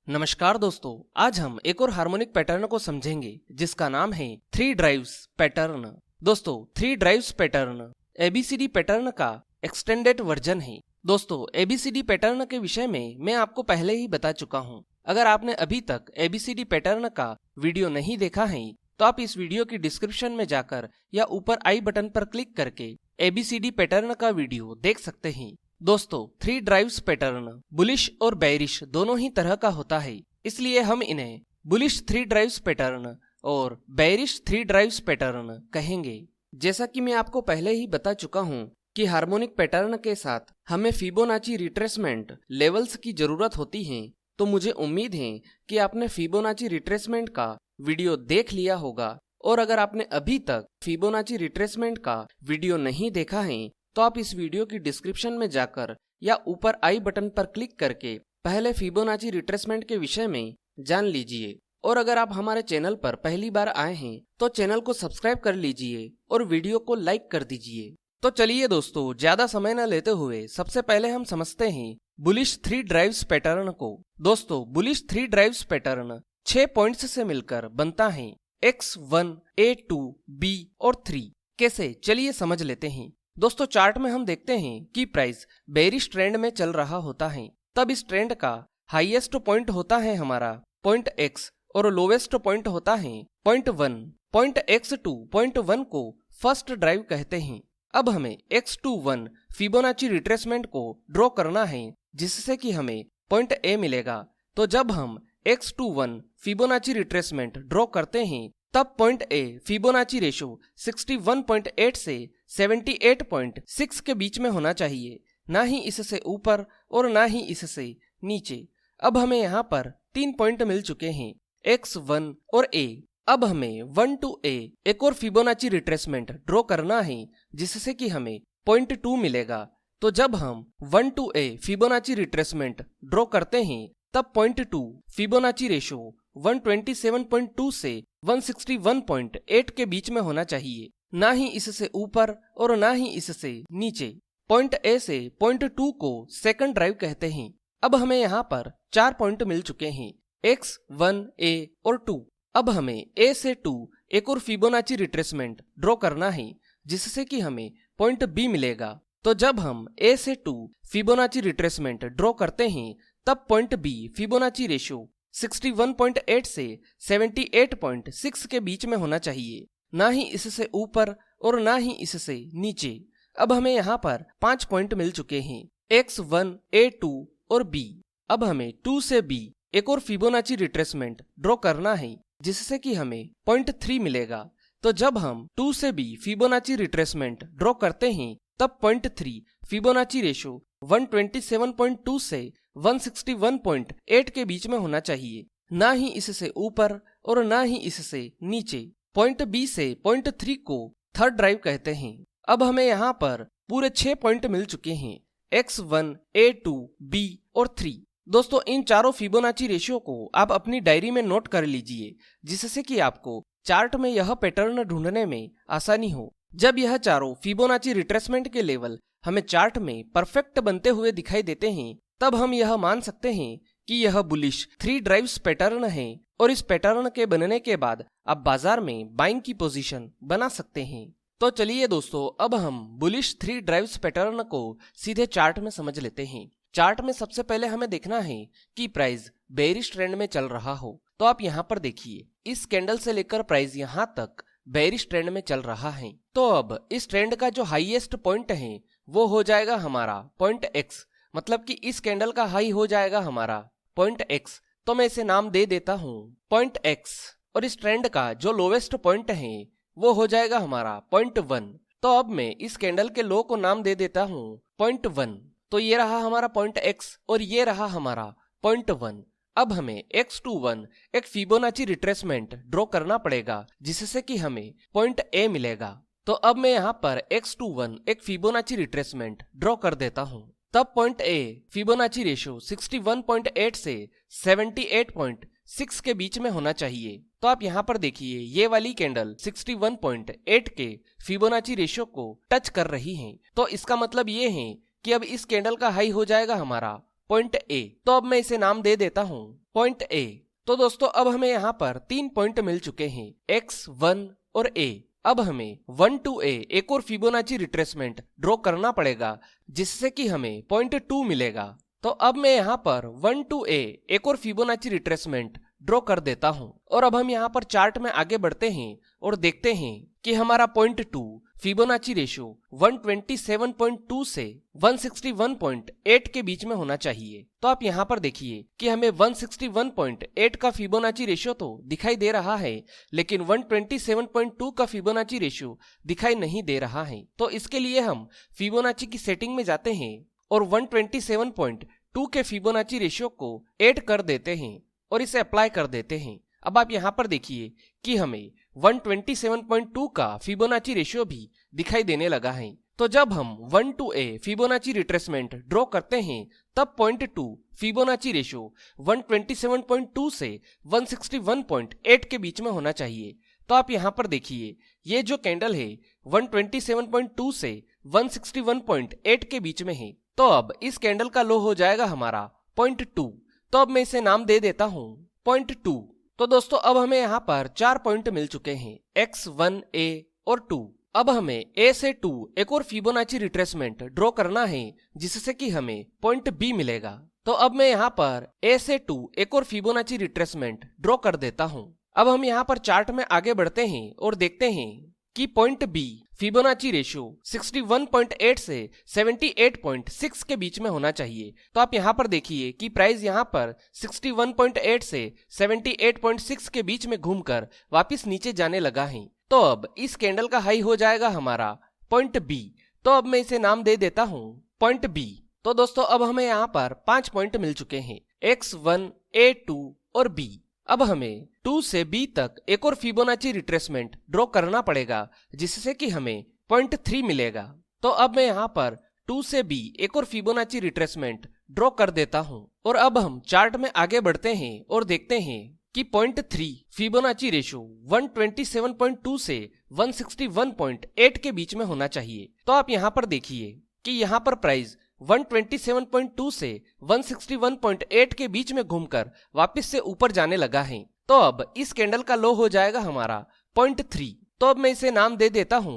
नमस्कार दोस्तों, आज हम एक और हार्मोनिक पैटर्न को समझेंगे जिसका नाम है थ्री ड्राइव्स पैटर्न। दोस्तों, three drives pattern ABCD pattern का एक्सटेंडेड वर्जन है। दोस्तों, एबीसीडी पैटर्न के विषय में मैं आपको पहले ही बता चुका हूँ। अगर आपने अभी तक एबीसीडी पैटर्न का वीडियो नहीं देखा है तो आप इस वीडियो की डिस्क्रिप्शन में जाकर या ऊपर आई बटन पर क्लिक करके एबीसीडी पैटर्न का वीडियो देख सकते हैं। दोस्तों, थ्री ड्राइव्स पैटर्न बुलिश और बेयरिश दोनों ही तरह का होता है, इसलिए हम इन्हें बुलिश थ्री ड्राइव्स पैटर्न और बेयरिश थ्री ड्राइव्स पैटर्न कहेंगे। जैसा कि मैं आपको पहले ही बता चुका हूं कि हार्मोनिक पैटर्न के साथ हमें फिबोनाची रिट्रेसमेंट लेवल्स की जरूरत होती है, तो मुझे उम्मीद है कि आपने फिबोनाची रिट्रेसमेंट का वीडियो देख लिया होगा। और अगर आपने अभी तक फिबोनाची रिट्रेसमेंट का वीडियो नहीं देखा है तो आप इस वीडियो की डिस्क्रिप्शन में जाकर या ऊपर आई बटन पर क्लिक करके पहले फिबोनाची रिट्रेसमेंट के विषय में जान लीजिए। और अगर आप हमारे चैनल पर पहली बार आए हैं तो चैनल को सब्सक्राइब कर लीजिए और वीडियो को लाइक कर दीजिए। तो चलिए दोस्तों, ज्यादा समय न लेते हुए सबसे पहले हम समझते हैं बुलिश थ्री ड्राइव्स पैटर्न को। दोस्तों, bullish three drives pattern 6 points से मिलकर बनता है X1, A2, B और 3। कैसे, चलिए समझ लेते हैं। दोस्तों, चार्ट में हम देखते हैं कि प्राइस बेयरिश ट्रेंड में चल रहा होता है, तब इस ट्रेंड का हाईएस्ट पॉइंट होता है हमारा पॉइंट X और लोवेस्ट पॉइंट होता है पॉइंट 1। पॉइंट X2 पॉइंट 1 को फर्स्ट ड्राइव कहते हैं। अब हमें X21 फिबोनाची रिट्रेसमेंट को ड्रॉ करना है जिससे कि हमें पॉइंट A मिलेगा। तो जब हम X21 फिबोनाची रिट्रेसमेंट ड्रॉ करते हैं तब पॉइंट A फिबोनाची रेशो 61.8 से 78.6 के बीच में होना चाहिए, ना ही इससे ऊपर और ना ही इससे नीचे। अब हमें यहाँ पर 3 पॉइंट मिल चुके हैं, X1 और A। अब हमें 1 to A एक और फिबोनाची रिट्रेसमेंट ड्रॉ करना है जिससे कि हमें पॉइंट 2 मिलेगा। तो जब हम 1 to A Fibonacci retracement draw करते हैं तब पॉइंट 2 फिबोनाची रेशो 127.2 से 161.8 के बीच में होना चाहिए, ना ही इससे ऊपर और ना ही इससे नीचे। पॉइंट A से पॉइंट 2 को सेकंड ड्राइव कहते हैं। अब हमें यहाँ पर 4 पॉइंट मिल चुके हैं, X1, A और 2। अब हमें A से 2 एक और फिबोनाची रिट्रेसमेंट ड्रॉ करना है जिससे कि हमें पॉइंट B मिलेगा। तो जब हम A से 2 फिबोनाची रिट्रेसमेंट ड्रॉ करते हैं तब पॉइंट B फिबोनाची रेशो 61.8 से 78.6 के बीच में होना चाहिए, ना ही इससे ऊपर और ना ही इससे नीचे। अब हमें यहाँ पर 5 पॉइंट मिल चुके हैं, X1, A2 और B। अब हमें 2 से B एक और फिबोनाची रिट्रेसमेंट ड्रॉ करना है जिससे कि हमें पॉइंट 3 मिलेगा। तो जब हम 2 से B फिबोनाची रिट्रेसमेंट ड्रॉ करते हैं तब पॉइंट 3 फिबोनाची रेशो 127.2 से 161.8 के बीच में होना चाहिए, ना ही इससे ऊपर और ना ही इससे नीचे। पॉइंट B से पॉइंट 3 को थर्ड ड्राइव कहते हैं। अब हमें यहाँ पर पूरे 6 पॉइंट मिल चुके हैं, X1, A2, B और 3। दोस्तों, इन चारों फिबोनाची रेशियो को आप अपनी डायरी में नोट कर लीजिए जिससे कि आपको चार्ट में यह पैटर्न ढूंढने में आसानी हो। जब यह चारों फिबोनाची रिट्रेसमेंट के लेवल हमें चार्ट में परफेक्ट बनते हुए दिखाई देते हैं तब हम यह मान सकते हैं कि यह बुलिश थ्री ड्राइव्स पैटर्न है और इस पैटर्न के बनने के बाद आप बाजार में बाइंग की पोजीशन बना सकते हैं। तो चलिए दोस्तों, अब हम बुलिश थ्री ड्राइव्स पैटर्न को सीधे चार्ट में समझ लेते हैं। चार्ट में सबसे पहले हमें देखना है कि प्राइस बेयरिश ट्रेंड में चल रहा हो। तो आप यहाँ पर देखिए, इस कैंडल से लेकर प्राइस यहाँ तक बेयरिश ट्रेंड में चल रहा है। तो अब इस ट्रेंड का जो हाईएस्ट पॉइंट है वो हो जाएगा हमारा पॉइंट X, मतलब कि इस कैंडल का हाई हो जाएगा हमारा पॉइंट X। तो मैं इसे नाम दे देता हूँ पॉइंट X। और इस ट्रेंड का जो लोवेस्ट पॉइंट है वो हो जाएगा हमारा पॉइंट 1। तो अब मैं इस कैंडल के लो को नाम दे देता हूँ पॉइंट 1। तो ये रहा हमारा पॉइंट X और ये रहा हमारा पॉइंट 1। अब हमें X21 एक फिबोनाची रिट्रेसमेंट ड्रॉ करना पड़ेगा जिससे कि हमें पॉइंट A मिलेगा। तो अब मैं यहाँ पर X21 एक फिबोनाची रिट्रेसमेंट ड्रॉ कर देता हूँ। तब पॉइंट A फिबोनाची रेशो 61.8 से 78.6 के बीच में होना चाहिए। तो आप यहाँ पर देखिए, ये वाली कैंडल 61.8 के फिबोनाची रेशो को टच कर रही है। तो इसका मतलब ये है कि अब इस कैंडल का हाई हो जाएगा हमारा पॉइंट ए। तो अब मैं इसे नाम दे देता हूँ पॉइंट ए। तो दोस्तों अब हमें यहाँ पर 3 पॉइंट मिल चुके हैं, x, 1 और a। अब हमें 1 to a एक और फिबोनाची रिट्रेसमेंट ड्रॉ करना पड़ेगा, जिससे कि हमें पॉइंट 2 मिलेगा। तो अब मैं यहाँ पर 1 to a एक और फिबोनाची रिट्रेसमेंट ड्रॉ कर देता हूँ। और अब हम यहाँ पर चार्ट में आगे बढ़ते हैं और देखते हैं कि हमारा पॉइंट 2 फिबोनाची रेशियो 127.2 से 161.8 के बीच में होना चाहिए। तो आप यहाँ पर देखिए कि हमें 161.8 का फिबोनाची रेशियो तो दिखाई दे रहा है, लेकिन 127.2 का फिबोनाची रेशियो दिखाई नहीं दे रहा है। तो इसके लिए हम फिबोनाची की सेटिंग में जाते हैं और 127.2 के फिबोनाची रेशियो को ऐड कर देते हैं और इसे अप्लाई कर देते हैं। अब आप यहाँ पर देखिए कि हमें 127.2 का फिबोनाची रेशियो भी दिखाई देने लगा है। तो जब हम 1 to a Fibonacci retracement draw करते हैं तब पॉइंट 2 फिबोनाची रेशियो 127.2 से 161.8 के बीच में होना चाहिए। तो आप यहाँ पर देखिए ये जो कैंडल है 127.2 से 161.8 के बीच में है। तो अब इस कैंडल का लो हो जाएगा हमारा पॉइंट 2। तो अब मैं इसे नाम दे देता हूँ पॉइंट 2। तो दोस्तों अब हमें यहाँ पर 4 पॉइंट मिल चुके हैं, x, 1, a और 2। अब हमें a से 2 एक और फिबोनाची रिट्रेसमेंट ड्रॉ करना है, जिससे कि हमें पॉइंट b मिलेगा। तो अब मैं यहाँ पर a से 2 एक और फिबोनाची रिट्रेसमेंट ड्रॉ कर देता हूँ। अब हम यहाँ पर चार्ट में आगे बढ़ते हैं और देखते हैं कि पॉइंट b फिबोनाची रेशियो 61.8 से 78.6 के बीच में होना चाहिए। तो आप यहाँ पर देखिए कि प्राइस यहाँ पर 61.8 से 78.6 के बीच में घूमकर वापस नीचे जाने लगा है। तो अब इस कैंडल का हाई हो जाएगा हमारा पॉइंट b। तो अब मैं इसे नाम दे देता हूँ पॉइंट b। तो दोस्तों अब हमें यहाँ पर 5 पॉइंट मिल चुके हैं, x, 1, a, 2 और b। अब हमें 2 से b तक एक और फिबोनाची रिट्रेसमेंट ड्रॉ करना पड़ेगा, जिससे कि हमें पॉइंट 3 मिलेगा। तो अब मैं यहाँ पर 2 से b एक और फिबोनाची रिट्रेसमेंट ड्रॉ कर देता हूँ। और अब हम चार्ट में आगे बढ़ते हैं और देखते हैं कि पॉइंट 3 फिबोनाची रेशियो 127.2 से 161.8 के बीच में होना चाहिए। तो आप यहाँ पर देखिए कि यहाँ पर प्राइस 127.2 से 161.8 के बीच में घूमकर वापस से ऊपर जाने लगा है। तो अब इस कैंडल का लो हो जाएगा हमारा पॉइंट 3। तो अब मैं इसे नाम दे देता हूँ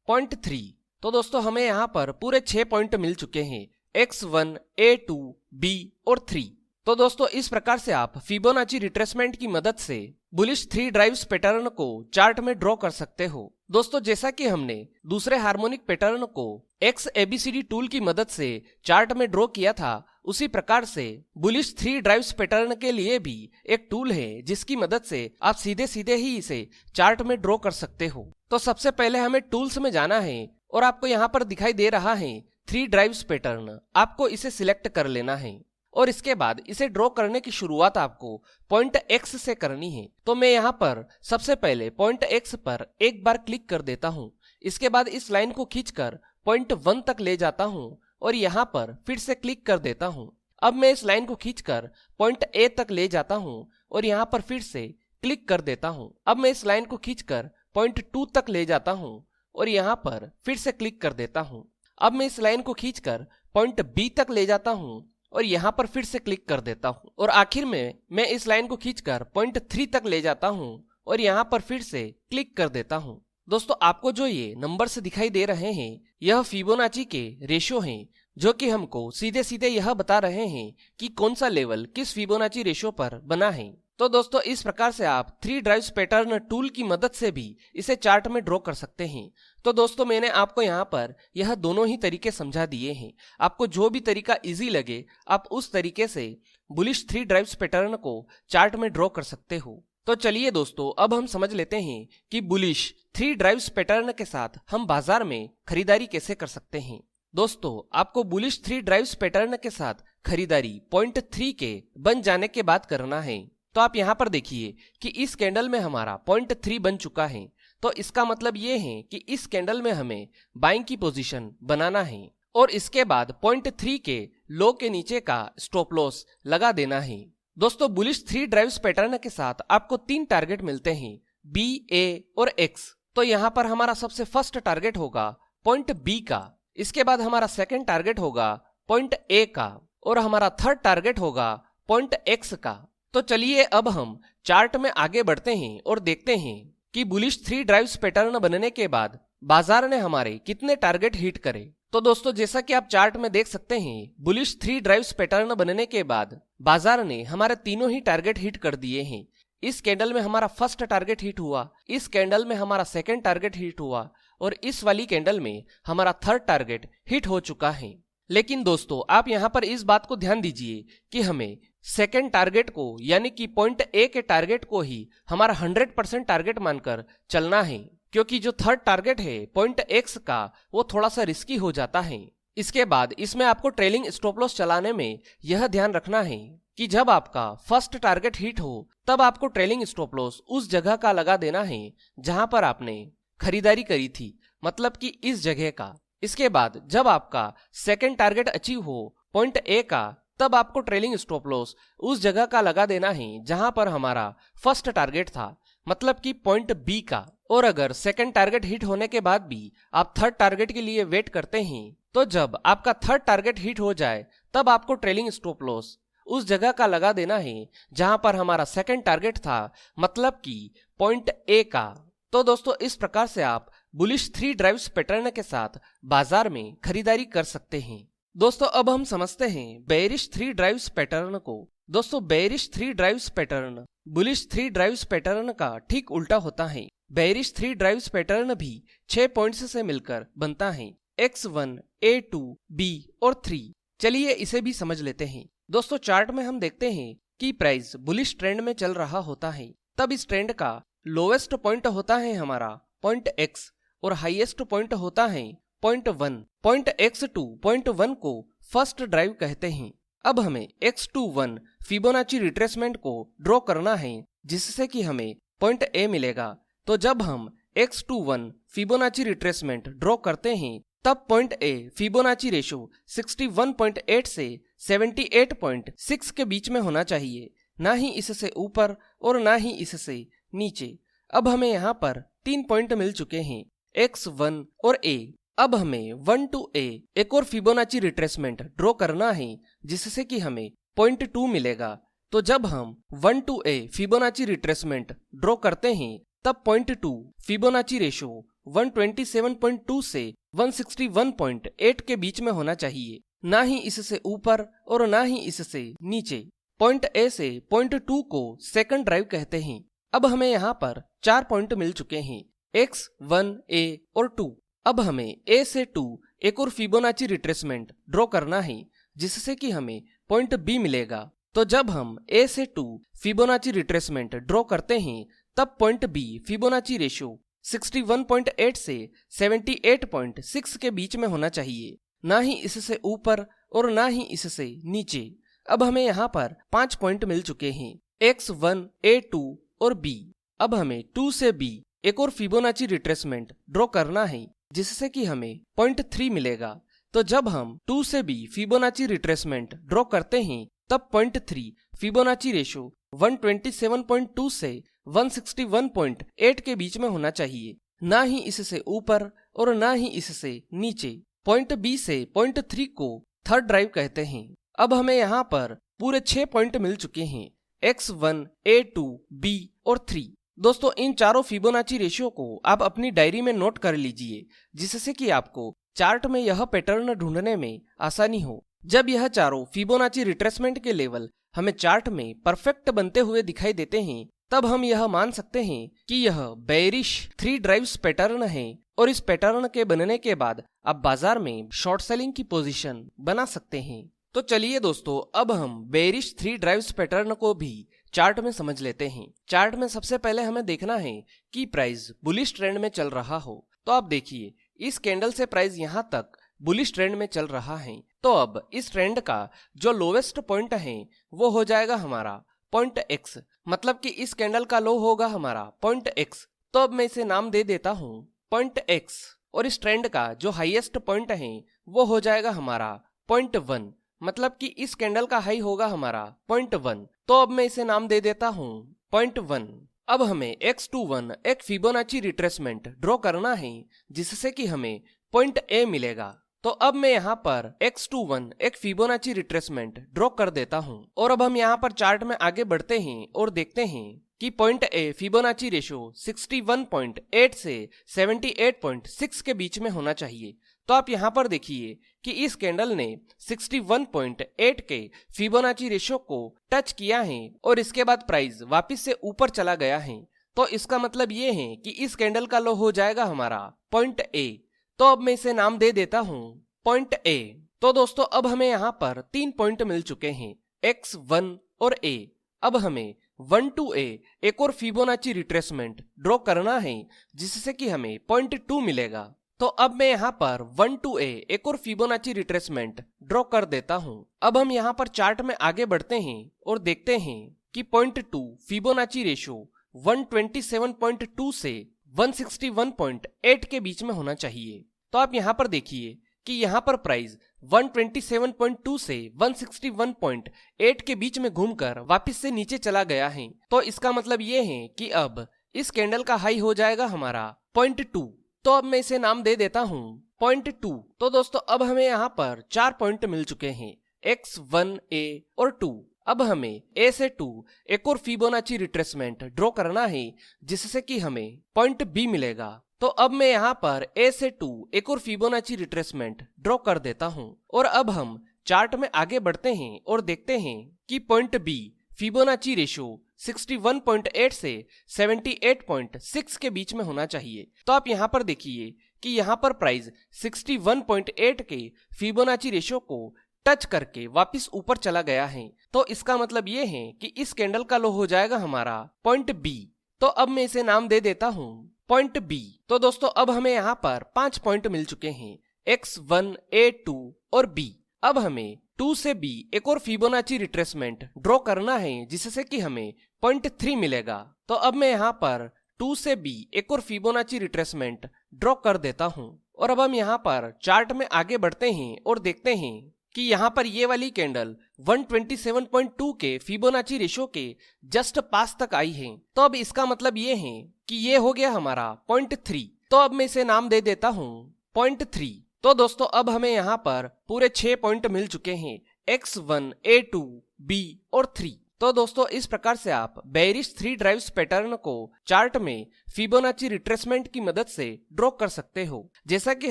पॉइंट 3। तो दोस्तों हमें यहाँ पर पूरे 6 पॉइंट मिल चुके हैं, x, 1, a, 2, b और 3। तो दोस्तों इस प्रकार से आप फिबोनाची रिट्रेसमेंट की मदद से बुलिश 3 ड्राइव्स पैटर्न को चार्ट में ड्रॉ कर सकते हो। दोस्तों जैसा कि हमने दूसरे हार्मोनिक पैटर्न को एक्स ABCD टूल की मदद से चार्ट में ड्रॉ किया था, उसी प्रकार से बुलिश 3 ड्राइव्स पैटर्न के लिए भी एक टूल है जिसकी मदद से आप सीधे सीधे ही इसे चार्ट में ड्रॉ कर सकते हो। तो सबसे पहले हमें टूल्स में जाना है और आपको यहाँ पर दिखाई दे रहा है 3 ड्राइव्स पैटर्न। आपको इसे सिलेक्ट कर लेना है और इसके बाद इसे ड्रॉ करने की शुरुआत आपको पॉइंट x से करनी है। तो मैं यहाँ पर सबसे पहले पॉइंट x पर एक बार क्लिक कर देता हूँ। इसके बाद इस लाइन को खींचकर पॉइंट 1 तक ले जाता हूँ और यहाँ पर फिर से क्लिक कर देता हूँ। अब मैं इस लाइन को खींचकर पॉइंट A तक ले जाता हूँ और यहाँ पर फिर से क्लिक कर देता हूँ। अब मैं इस लाइन को खींचकर पॉइंट 2 तक ले जाता हूँ और यहाँ पर फिर से क्लिक कर देता हूँ। अब मैं इस लाइन को खींचकर पॉइंट B तक ले जाता हूँ और यहाँ पर फिर से क्लिक कर देता हूँ और आखिर में मैं इस लाइन को खींचकर पॉइंट 3 तक ले जाता हूँ और यहाँ पर फिर से क्लिक कर देता हूँ। दोस्तों आपको जो ये नंबर्स दिखाई दे रहे हैं यह फिबोनाची के रेशियो हैं, जो कि हमको सीधे सीधे यह बता रहे हैं कि कौन सा लेवल किस फिबोनाची रेशियो पर बना है। तो दोस्तों इस प्रकार से आप 3 ड्राइव्स पैटर्न टूल की मदद से भी इसे चार्ट में ड्रॉ कर सकते हैं। तो दोस्तों मैंने आपको यहाँ पर यह दोनों ही तरीके समझा दिए हैं। आपको जो भी तरीका इजी लगे आप उस तरीके से बुलिश 3 ड्राइव्स पैटर्न को चार्ट में ड्रॉ कर सकते हो। तो चलिए दोस्तों अब हम समझ लेते हैं कि बुलिश 3 ड्राइव्स पैटर्न के साथ हम बाजार में खरीदारी कैसे कर सकते हैं। दोस्तों आपको बुलिश 3 ड्राइव्स पैटर्न के साथ खरीदारी पॉइंट 3 के बन जाने के बाद करना है। तो आप यहाँ पर देखिए कि इस कैंडल में हमारा पॉइंट 3 बन चुका है। तो इसका मतलब ये है कि इस कैंडल में हमें बाइंग की पोजीशन बनाना है और इसके बाद पॉइंट 3 के लो के नीचे का स्टॉप लॉस लगा देना है। दोस्तों बुलिश 3 ड्राइव्स पैटर्न के साथ आपको 3 टारगेट मिलते हैं, B, A और X। तो यहाँ पर हमारा सबसे फर्स्ट टारगेट होगा पॉइंट B का, इसके बाद हमारा सेकंड टारगेट होगा पॉइंट A का और हमारा थर्ड टारगेट होगा पॉइंट X का। तो चलिए अब हम चार्ट में आगे बढ़ते हैं और देखते हैं कि बुलिश 3 ड्राइव्स पैटर्न बनने के बाद बाजार ने हमारे कितने टारगेट हिट करे। तो दोस्तों जैसा कि आप चार्ट में देख सकते हैं, बुलिश 3 ड्राइव्स पैटर्न बनने के बाद बाजार ने हमारे तीनों ही टारगेट हिट कर दिए हैं। इस कैंडल में हमारा फर्स्ट टारगेट हिट हुआ, इस कैंडल में हमारा सेकंड टारगेट हिट हुआ और इस वाली कैंडल में हमारा थर्ड टारगेट हिट हो चुका है। लेकिन दोस्तों आप यहाँ पर इस बात को ध्यान दीजिए कि हमें सेकंड टारगेट को यानी कि पॉइंट ए के टारगेट को ही हमारा 100% टारगेट मानकर चलना है, क्योंकि जो थर्ड टारगेट है पॉइंट X का वो थोड़ा सा रिस्की हो जाता है। इसके बाद इसमें आपको ट्रेलिंग स्टॉप लॉस चलाने में यह ध्यान रखना है कि जब आपका फर्स्ट टारगेट हिट हो तब आपको ट्रेलिंग स्टॉप लॉस उस जगह का लगा देना है जहां पर आपने खरीदारी करी थी, मतलब कि इस जगह का। इसके बाद जब आपका सेकंड टारगेट अचीव हो पॉइंट ए का, तब आपको ट्रेलिंग स्टॉप लॉस उस जगह का लगा देना है जहां पर हमारा फर्स्ट टारगेट था, मतलब कि पॉइंट बी का। और अगर सेकंड टारगेट हिट होने के बाद भी आप थर्ड टारगेट के लिए वेट करते हैं, तो जब आपका थर्ड टारगेट हिट हो जाए तब आपको ट्रेलिंग स्टॉप लॉस उस जगह का लगा देना है जहां पर हमारा सेकंड टारगेट था, मतलब कि पॉइंट ए का। तो दोस्तों इस प्रकार से आप बुलिश 3 ड्राइव्स पैटर्न के साथ बाजार में खरीदारी कर सकते हैं। दोस्तों अब हम समझते हैं बेयरिश 3 ड्राइव्स पैटर्न को। दोस्तों bearish 3 drives pattern bullish 3 drives pattern का ठीक उल्टा होता है। बेयरिश 3 ड्राइव्स पैटर्न भी 6 पॉइंट्स से मिलकर बनता है, X1, A2, B और 3। चलिए इसे भी समझ लेते हैं। दोस्तों चार्ट में हम देखते हैं कि प्राइस बुलिश ट्रेंड में चल रहा होता है, तब इस ट्रेंड का लोवेस्ट पॉइंट होता है हमारा पॉइंट X और हाईएस्ट पॉइंट होता है पॉइंट 1। पॉइंट X2 पॉइंट 1 को फर्स्ट ड्राइव कहते हैं। अब हमें X21 फिबोनाची रिट्रेसमेंट को ड्रॉ करना है जिससे कि हमें पॉइंट A मिलेगा। तो जब हम X21 फिबोनाची रिट्रेसमेंट ड्रॉ करते हैं तब पॉइंट A फिबोनाची रेशो 61.8 से 78.6 के बीच में होना चाहिए, ना ही इससे ऊपर और ना ही इससे नीचे। अब हमें यहाँ पर 3 पॉइंट मिल चुके हैं, X1 और A। अब हमें 1 to A एक और फिबोनाची रिट्रेसमेंट ड्रॉ करना है जिससे कि हमें पॉइंट 2 मिलेगा। तो जब हम 1 to A Fibonacci retracement draw करते हैं तब पॉइंट 2 फिबोनाची रेशो 127.2 से 161.8 के बीच में होना चाहिए, ना ही इससे ऊपर और ना ही इससे नीचे। पॉइंट A से पॉइंट 2 को सेकंड ड्राइव कहते हैं। अब हमें यहाँ पर 4 पॉइंट मिल चुके हैं, X1, A और 2। अब हमें A से 2 एक और फिबोनाची रिट्रेसमेंट ड्रॉ करना है जिससे कि हमें पॉइंट B मिलेगा। तो जब हम A से 2 फिबोनाची रिट्रेसमेंट ड्रॉ करते हैं तब पॉइंट B फिबोनाची रेशो 61.8 से 78.6 के बीच में होना चाहिए, ना ही इससे ऊपर और ना ही इससे नीचे। अब हमें यहाँ पर 5 पॉइंट मिल चुके हैं, X1, A2 और B। अब हमें 2 से B एक और फिबोनाची रिट्रेसमेंट ड्रॉ करना है जिससे कि हमें पॉइंट 3 मिलेगा। तो जब हम 2 से B फिबोनाची रिट्रेसमेंट ड्रॉ करते हैं तब पॉइंट 3 फिबोनाची रेशो 127.2 से 161.8 के बीच में होना चाहिए, ना ही इससे ऊपर और ना ही इससे नीचे। पॉइंट B से पॉइंट 3 को थर्ड ड्राइव कहते हैं। अब हमें यहाँ पर पूरे 6 पॉइंट मिल चुके हैं, X1, A2, B और 3। दोस्तों इन चारों फिबोनाची रेशियो को आप अपनी डायरी में नोट कर लीजिए जिससे कि आपको चार्ट में यह पैटर्न ढूंढने में आसानी हो। जब यह चारों फिबोनाची रिट्रेसमेंट के लेवल हमें चार्ट में परफेक्ट बनते हुए दिखाई देते हैं तब हम यह मान सकते हैं कि यह बेयरिश 3 ड्राइव्स पैटर्न है और इस पैटर्न के बनने के बाद आप बाजार में शॉर्ट सेलिंग की पोजीशन बना सकते हैं। तो चलिए दोस्तों अब हम बेयरिश 3 ड्राइव्स पैटर्न को भी चार्ट में समझ लेते हैं। चार्ट में सबसे पहले हमें देखना है कि प्राइस बुलिश ट्रेंड में चल रहा हो। तो आप देखिए इस कैंडल से प्राइस यहाँ तक बुलिश ट्रेंड में चल रहा है। तो अब इस ट्रेंड का जो लोवेस्ट पॉइंट है वो हो जाएगा हमारा पॉइंट X, मतलब कि इस कैंडल का लो होगा हमारा पॉइंट X। तो अब मैं इसे नाम दे देता हूँ पॉइंट X और इस ट्रेंड का जो हाईएस्ट पॉइंट है वो हो जाएगा हमारा पॉइंट 1, मतलब कि इस कैंडल का हाई होगा हमारा पॉइंट 1। तो अब मैं इसे नाम दे देता हूँ पॉइंट 1। अब हमें X21 एक फिबोनाची रिट्रेसमेंट ड्रॉ करना है जिससे कि हमें पॉइंट A मिलेगा। तो अब मैं यहाँ पर X21 एक फिबोनाची रिट्रेसमेंट ड्रॉ कर देता हूँ और अब हम यहाँ पर चार्ट में आगे बढ़ते हैं और देखते हैं कि पॉइंट ए फिबोनाची रेशो 61.8 से 78.6 के बीच में होना चाहिए। तो आप यहाँ पर देखिए कि इस कैंडल ने 61.8 के फिबोनाची रेशो को टच किया है और इसके बाद प्राइस वापस से ऊपर चला गया है। तो इसका मतलब ये है कि इस कैंडल का लो हो जाएगा हमारा पॉइंट ए। तो अब मैं इसे नाम दे देता हूँ पॉइंट ए। तो दोस्तों अब हमें यहाँ पर 3 पॉइंट मिल चुके हैं X1 और A। अब हमें 1 to A एक और फिबोनाची रिट्रेसमेंट ड्रॉ करना है जिससे कि हमें पॉइंट 2 मिलेगा। तो अब मैं यहाँ पर 1 to A एक और फिबोनाची रिट्रेसमेंट ड्रॉ कर देता हूँ। अब हम यहाँ पर चार्ट में आगे बढ़ते हैं और देखते हैं कि पॉइंट 2 फिबोनाची रेशो 127.2 से 161.8 के बीच में होना चाहिए। तो आप यहाँ पर देखिए कि यहाँ पर प्राइस 127.2 से 161.8 के बीच में घूमकर वापस से नीचे चला गया है। तो इसका मतलब ये है कि अब इस कैंडल का हाई हो जाएगा हमारा पॉइंट 2। तो अब मैं इसे नाम दे देता हूँ पॉइंट 2। तो दोस्तों अब हमें यहाँ पर 4 पॉइंट मिल चुके हैं X1, A और 2। अब हमें A से 2 एक और फिबोनाची रिट्रेसमेंट ड्रॉ करना है जिससे कि हमें पॉइंट B मिलेगा। तो अब मैं यहाँ पर A से 2 एक और फिबोनाची रिट्रेसमेंट ड्रॉ कर देता हूँ और अब हम चार्ट में आगे बढ़ते हैं और देखते हैं कि पॉइंट B फिबोनाची रेशो 61.8 से 78.6 के बीच में होना चाहिए। तो आप यहाँ पर देखिए कि यहाँ पर प्राइस 61.8 के फिबोनाची रेशो को टच करके वापस ऊपर चला गया है। तो इसका मतलब ये है कि इस कैंडल का लो हो जाएगा हमारा पॉइंट B। तो अब मैं इसे नाम दे देता हूँ पॉइंट B। तो दोस्तों अब हमें यहाँ पर 5 पॉइंट मिल चुके हैं X1, A2 और B। अब हमें 2 से B एक और फिबोनाची रिट्रेसमेंट ड्रॉ करना है जिससे कि हमें पॉइंट 3 मिलेगा। तो अब मैं यहाँ पर 2 से B एक और फिबोनाची रिट्रेसमेंट ड्रॉ कर देता हूँ और अब हम यहाँ पर चार्ट में आगे बढ़ते हैं और देखते हैं कि यहाँ पर ये वाली कैंडल 127.2 के फिबोनाची रेशो के जस्ट पास तक आई है। तो अब इसका मतलब ये है कि ये हो गया हमारा पॉइंट 3। तो अब मैं इसे नाम दे देता हूँ पॉइंट 3। तो दोस्तों अब हमें यहाँ पर पूरे 6 पॉइंट मिल चुके हैं X1, A2, B और 3। तो दोस्तों इस प्रकार से आप बेयरिश 3 ड्राइव्स पैटर्न को चार्ट में फिबोनाची रिट्रेसमेंट की मदद से ड्रॉ कर सकते हो। जैसा कि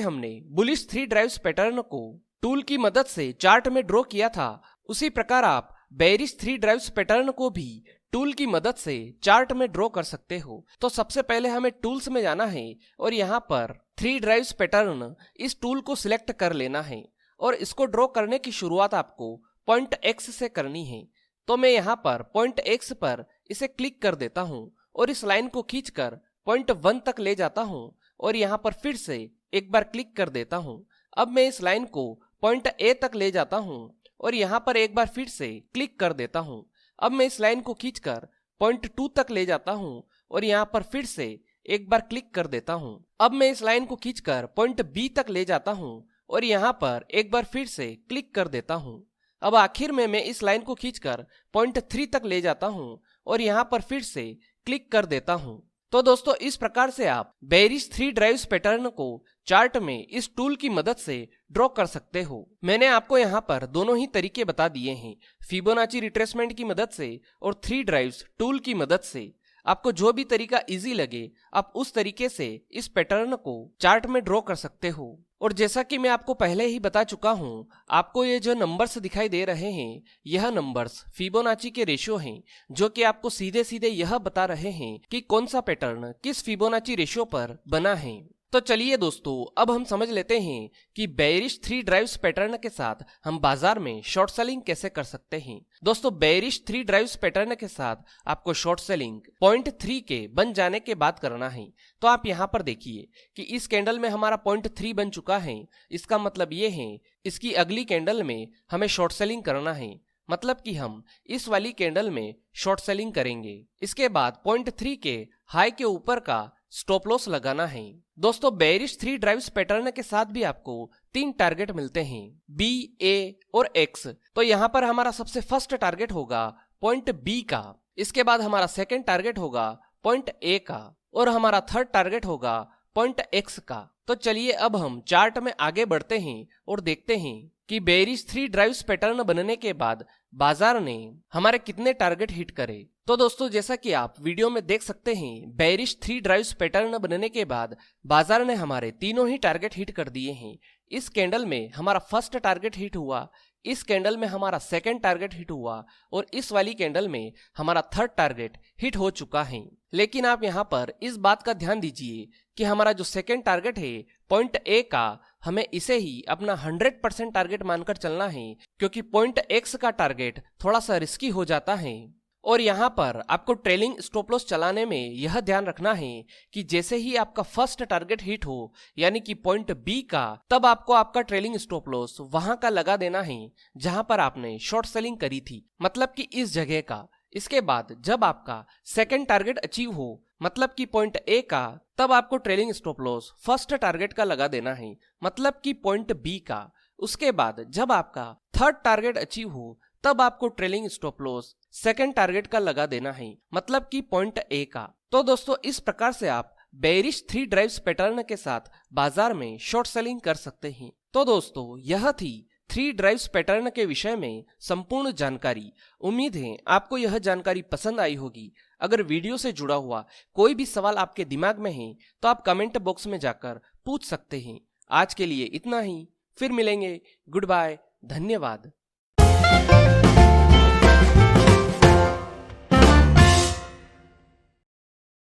हमने बुलिश 3 ड्राइव्स पैटर्न को टूल की मदद से चार्ट में ड्रॉ किया था, उसी प्रकार आप बेयरिश 3 ड्राइव्स पैटर्न को भी टूल की मदद से चार्ट में ड्रॉ कर सकते हो। तो सबसे पहले हमें टूल्स में जाना है और यहाँ पर 3 ड्राइव्स पैटर्न इस टूल को सिलेक्ट कर लेना है और इसको ड्रॉ करने की शुरुआत आपको पॉइंट X से करनी है। तो मैं यहाँ पर पॉइंट X पर इसे क्लिक कर देता हूँ और इस लाइन को खींचकर पॉइंट 1 तक ले जाता हूँ और यहाँ पर फिर से एक बार क्लिक कर देता हूँ। अब मैं इस लाइन को पॉइंट A तक ले जाता हूँ और यहाँ पर एक बार फिर से क्लिक कर देता हूँ। अब मैं इस लाइन को खींचकर पॉइंट 2 तक ले जाता हूँ और यहाँ पर फिर से एक बार क्लिक कर देता हूँ। अब मैं इस लाइन को खींचकर पॉइंट B तक ले जाता हूँ और यहाँ पर एक बार फिर से क्लिक कर देता हूँ। अब आखिर में मैं इस लाइन को खींचकर पॉइंट 3 तक ले जाता हूँ और यहाँ पर फिर से क्लिक कर देता हूँ। तो दोस्तों इस प्रकार से आप बेयरिश 3 ड्राइव्स पैटर्न को चार्ट में इस टूल की मदद से ड्रॉ कर सकते हो। मैंने आपको यहाँ पर दोनों ही तरीके बता दिए हैं, फिबोनाची रिट्रेसमेंट की मदद से और 3 ड्राइव्स टूल की मदद से। आपको जो भी तरीका इजी लगे आप उस तरीके से इस पैटर्न को चार्ट में ड्रॉ कर सकते हो। और जैसा कि मैं आपको पहले ही बता चुका हूँ, आपको ये जो नंबर्स दिखाई दे रहे हैं यह नंबर्स फिबोनाची के रेशो हैं, जो कि आपको सीधे सीधे यह बता रहे हैं कि कौन सा पैटर्न किस फिबोनाची रेशो पर बना है। तो चलिए दोस्तों अब हम समझ लेते हैं कि बेयरिश 3 ड्राइव्स पैटर्न के साथ हम बाजार में शॉर्ट सेलिंग कैसे कर सकते हैं। दोस्तों बेयरिश 3 ड्राइव्स पैटर्न के साथ आपको शॉर्ट सेलिंग पॉइंट 3 के बन जाने के बाद करना है। तो आप यहाँ पर देखिए कि इस कैंडल में हमारा पॉइंट 3 बन चुका है। इसका मतलब ये है इसकी अगली कैंडल में हमें शॉर्ट सेलिंग करना है, मतलब कि हम इस वाली कैंडल में शॉर्ट सेलिंग करेंगे। इसके बाद पॉइंट 3 के हाई के ऊपर का स्टॉप लॉस लगाना है। दोस्तों बेयरिश 3 ड्राइव्स पैटर्न के साथ भी आपको 3 टारगेट मिलते हैं, B, A और X। तो यहाँ पर हमारा सबसे फर्स्ट टारगेट होगा पॉइंट B का, इसके बाद हमारा सेकंड टारगेट होगा पॉइंट A का और हमारा थर्ड टारगेट होगा पॉइंट एक्स का। तो चलिए अब हम चार्ट में आगे बढ़ते हैं और देखते हैं कि बेयरिश 3 ड्राइव्स पैटर्न बनने के बाद बाजार ने हमारे कितने टारगेट हिट करे। तो दोस्तों जैसा कि आप वीडियो में देख सकते हैं, बेयरिश 3 ड्राइव्स पैटर्न बनने के बाद बाजार ने हमारे तीनों ही टारगेट हिट कर दिए हैं। इस कैंडल में हमारा फर्स्ट टारगेट हिट हुआ, इस कैंडल में हमारा सेकंड टारगेट हिट हुआ और इस वाली कैंडल में हमारा थर्ड टारगेट हिट हो चुका है। लेकिन आप यहाँ पर इस बात का ध्यान दीजिए कि हमारा जो सेकंड टारगेट है पॉइंट ए का, हमें इसे ही अपना 100% टारगेट मानकर चलना है, क्योंकि पॉइंट एक्स का टारगेट थोड़ा सा रिस्की हो जाता है। और यहाँ पर आपको ट्रेलिंग स्टॉप लॉस चलाने में यह ध्यान रखना है कि जैसे ही आपका फर्स्ट टारगेट हिट हो, यानी कि पॉइंट बी का, तब आपको आपका ट्रेलिंग स्टॉप लॉस वहां का लगा देना है जहां पर आपने शॉर्ट सेलिंग करी थी, मतलब कि इस जगह का। इसके बाद जब आपका सेकंड टारगेट अचीव हो, मतलब कि पॉइंट ए का, तब आपको trailing stop loss first target का लगा देना है, मतलब कि पॉइंट बी का। उसके बाद जब आपका थर्ड टारगेट अचीव हो, तब आपको trailing stop loss second target का लगा देना है, मतलब कि पॉइंट ए का। तो दोस्तों इस प्रकार से आप बेयरिश 3 ड्राइव्स पैटर्न के साथ बाजार में शॉर्ट सेलिंग कर सकते हैं। तो दोस्तों यह थी 3 ड्राइव्स पैटर्न के विषय में संपूर्ण जानकारी। उम्मीद है आपको यह जानकारी पसंद आई होगी। अगर वीडियो से जुड़ा हुआ कोई भी सवाल आपके दिमाग में है तो आप कमेंट बॉक्स में जाकर पूछ सकते हैं। आज के लिए इतना ही, फिर मिलेंगे। गुड बाय, धन्यवाद।